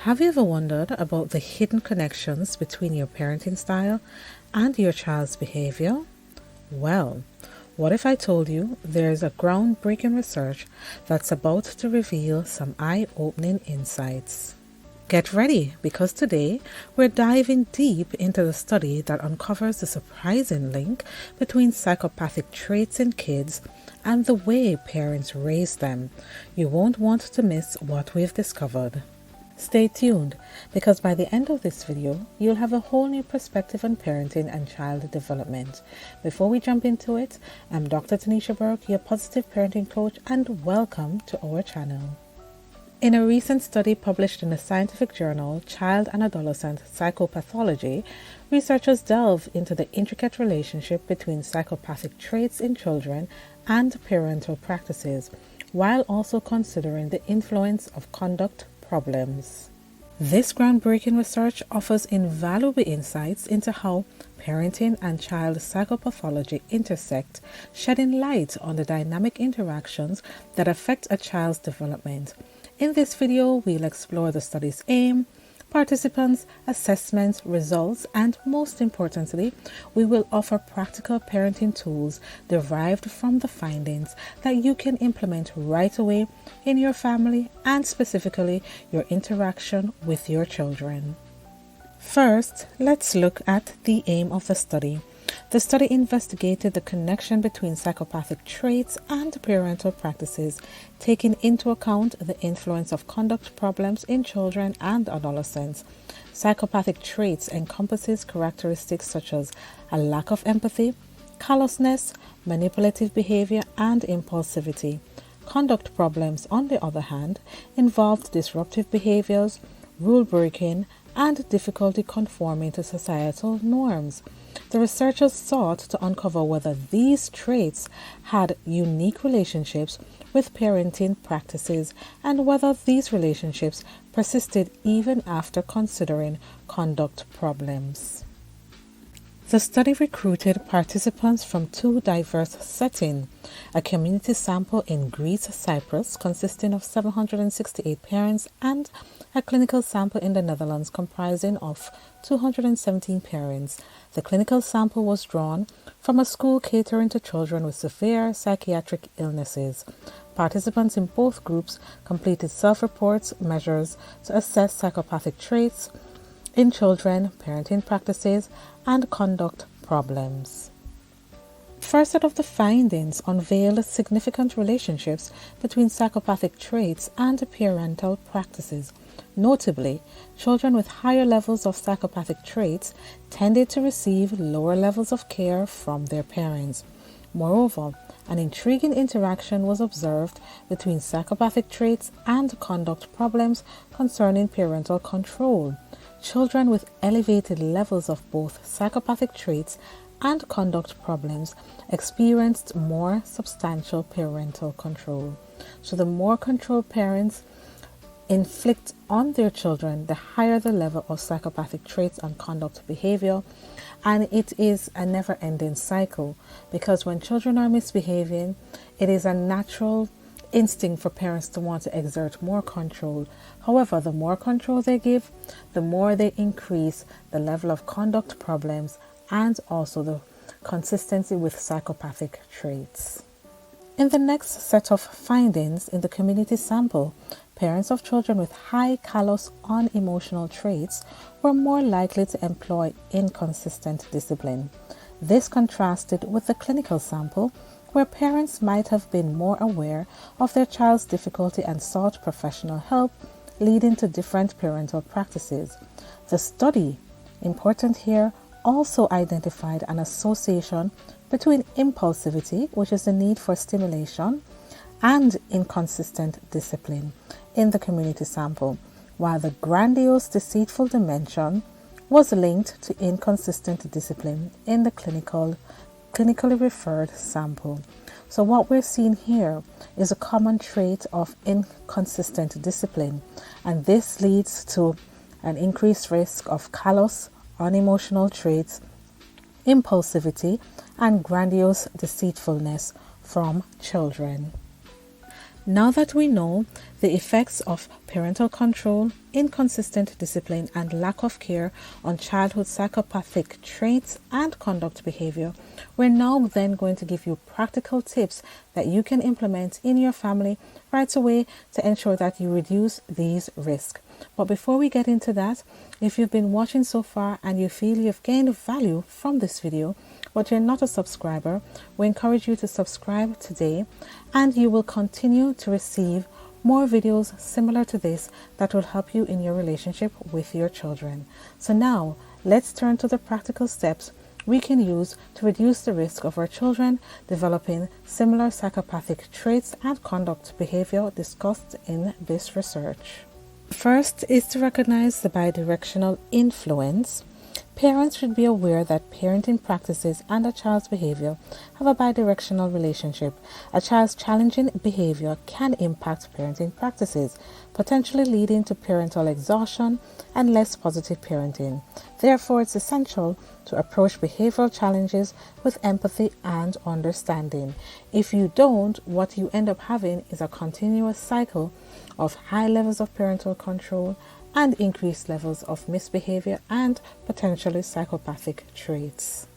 Have you ever wondered about the hidden connections between your parenting style and your child's behavior? Well, what if I told you there's a groundbreaking research that's about to reveal some eye-opening insights? Get ready, because today we're diving deep into the study that uncovers the surprising link between psychopathic traits in kids and the way parents raise them. You won't want to miss what we've discovered. Stay tuned, because by the end of this video, you'll have a whole new perspective on parenting and child development. Before we jump into it, I'm Dr. Taniesha Burke, your positive parenting coach, and welcome to our channel. In a recent study published in the scientific journal Child and Adolescent Psychopathology, researchers delve into the intricate relationship between psychopathic traits in children and parental practices, while also considering the influence of conduct problems. This groundbreaking research offers invaluable insights into how parenting and child psychopathology intersect, shedding light on the dynamic interactions that affect a child's development. In this video, we'll explore the study's aim, participants, assessments, results, and most importantly, we will offer practical parenting tools derived from the findings that you can implement right away in your family and specifically your interaction with your children. First, let's look at the aim of the study. The study investigated the connection between psychopathic traits and parental practices, taking into account the influence of conduct problems in children and adolescents. Psychopathic traits encompasses characteristics such as a lack of empathy, callousness, manipulative behavior, and impulsivity. Conduct problems, on the other hand, involved disruptive behaviors, rule breaking, and difficulty conforming to societal norms. The researchers sought to uncover whether these traits had unique relationships with parenting practices and whether these relationships persisted even after considering conduct problems. The study recruited participants from two diverse settings: a community sample in Greece, Cyprus, consisting of 768 parents, and a clinical sample in the Netherlands comprising of 217 parents. The clinical sample was drawn from a school catering to children with severe psychiatric illnesses. Participants in both groups completed self-reports measures to assess psychopathic traits in children, parenting practices, and conduct problems. First set of the findings unveiled significant relationships between psychopathic traits and parental practices. Notably, children with higher levels of psychopathic traits tended to receive lower levels of care from their parents. Moreover, an intriguing interaction was observed between psychopathic traits and conduct problems concerning parental control. Children with elevated levels of both psychopathic traits and conduct problems experienced more substantial parental control. So the more control parents inflict on their children, the higher the level of psychopathic traits and conduct behavior. And it is a never-ending cycle, because when children are misbehaving, it is a natural instinct for parents to want to exert more control. However, the more control they give, the more they increase the level of conduct problems and also the consistency with psychopathic traits. In the next set of findings in the community sample, parents of children with high callous unemotional traits were more likely to employ inconsistent discipline. This contrasted with the clinical sample, where parents might have been more aware of their child's difficulty and sought professional help, leading to different parental practices. The study, important here, also identified an association between impulsivity, which is the need for stimulation, and inconsistent discipline in the community sample, while the grandiose deceitful dimension was linked to inconsistent discipline in the clinically referred sample. So what we're seeing here is a common trait of inconsistent discipline, and this leads to an increased risk of callous, unemotional traits, impulsivity, and grandiose deceitfulness from children. Now that we know the effects of parental control, inconsistent discipline, and lack of care on childhood psychopathic traits and conduct behavior, we're now then going to give you practical tips that you can implement in your family right away to ensure that you reduce these risks. But before we get into that, if you've been watching so far and you feel you've gained value from this video, but you're not a subscriber, we encourage you to subscribe today, and you will continue to receive more videos similar to this that will help you in your relationship with your children. So now, let's turn to the practical steps we can use to reduce the risk of our children developing similar psychopathic traits and conduct behavior discussed in this research. First is to recognize the bidirectional influence. Parents should be aware that parenting practices and a child's behavior have a bidirectional relationship. A child's challenging behavior can impact parenting practices, potentially leading to parental exhaustion and less positive parenting. Therefore, it's essential to approach behavioral challenges with empathy and understanding. If you don't, what you end up having is a continuous cycle of high levels of parental control and increased levels of misbehavior and potentially psychopathic traits.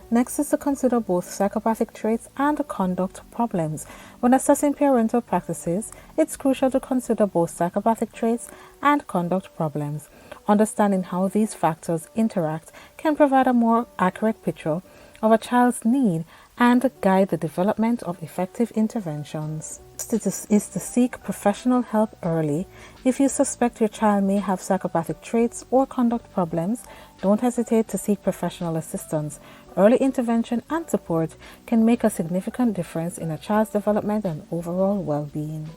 Next is to consider both psychopathic traits and conduct problems. When assessing parental practices, it's crucial to consider both psychopathic traits and conduct problems. Understanding how these factors interact can provide a more accurate picture of a child's need and guide the development of effective interventions. Is to seek professional help early. If you suspect your child may have psychopathic traits or conduct problems, don't hesitate to seek professional assistance. Early intervention and support can make a significant difference in a child's development and overall well-being.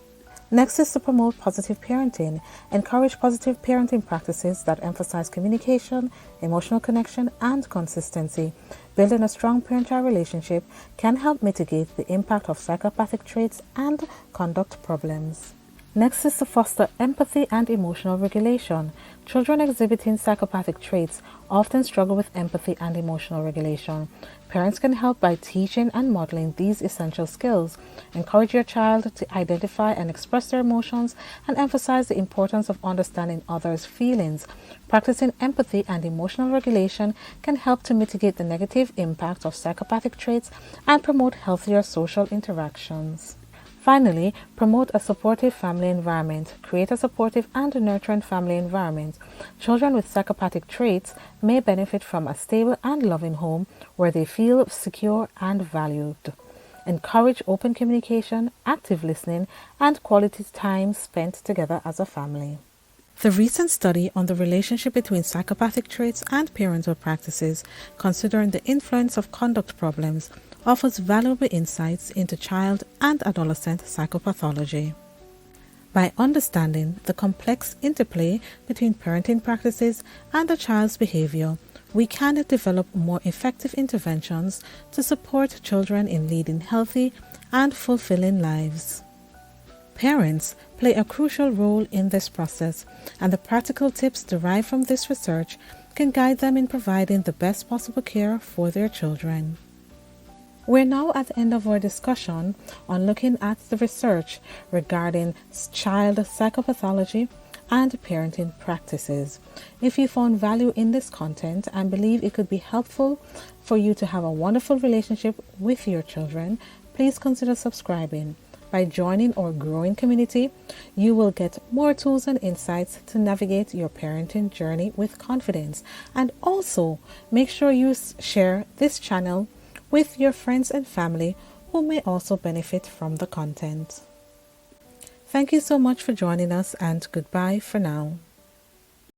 Next is to promote positive parenting. Encourage positive parenting practices that emphasize communication, emotional connection, and consistency. Building a strong parent-child relationship can help mitigate the impact of psychopathic traits and conduct problems. Next is to foster empathy and emotional regulation. Children exhibiting psychopathic traits often struggle with empathy and emotional regulation. Parents can help by teaching and modeling these essential skills. Encourage your child to identify and express their emotions and emphasize the importance of understanding others' feelings. Practicing empathy and emotional regulation can help to mitigate the negative impact of psychopathic traits and promote healthier social interactions. Finally, promote a supportive family environment. Create a supportive and nurturing family environment. Children with psychopathic traits may benefit from a stable and loving home where they feel secure and valued. Encourage open communication, active listening, and quality time spent together as a family. The recent study on the relationship between psychopathic traits and parental practices, considering the influence of conduct problems, offers valuable insights into child and adolescent psychopathology. By understanding the complex interplay between parenting practices and a child's behavior, we can develop more effective interventions to support children in leading healthy and fulfilling lives. Parents play a crucial role in this process, and the practical tips derived from this research can guide them in providing the best possible care for their children. We're now at the end of our discussion on looking at the research regarding child psychopathology and parenting practices. If you found value in this content and believe it could be helpful for you to have a wonderful relationship with your children, please consider subscribing. By joining our growing community, you will get more tools and insights to navigate your parenting journey with confidence. And also, make sure you share this channel with your friends and family who may also benefit from the content. Thank you so much for joining us, and goodbye for now.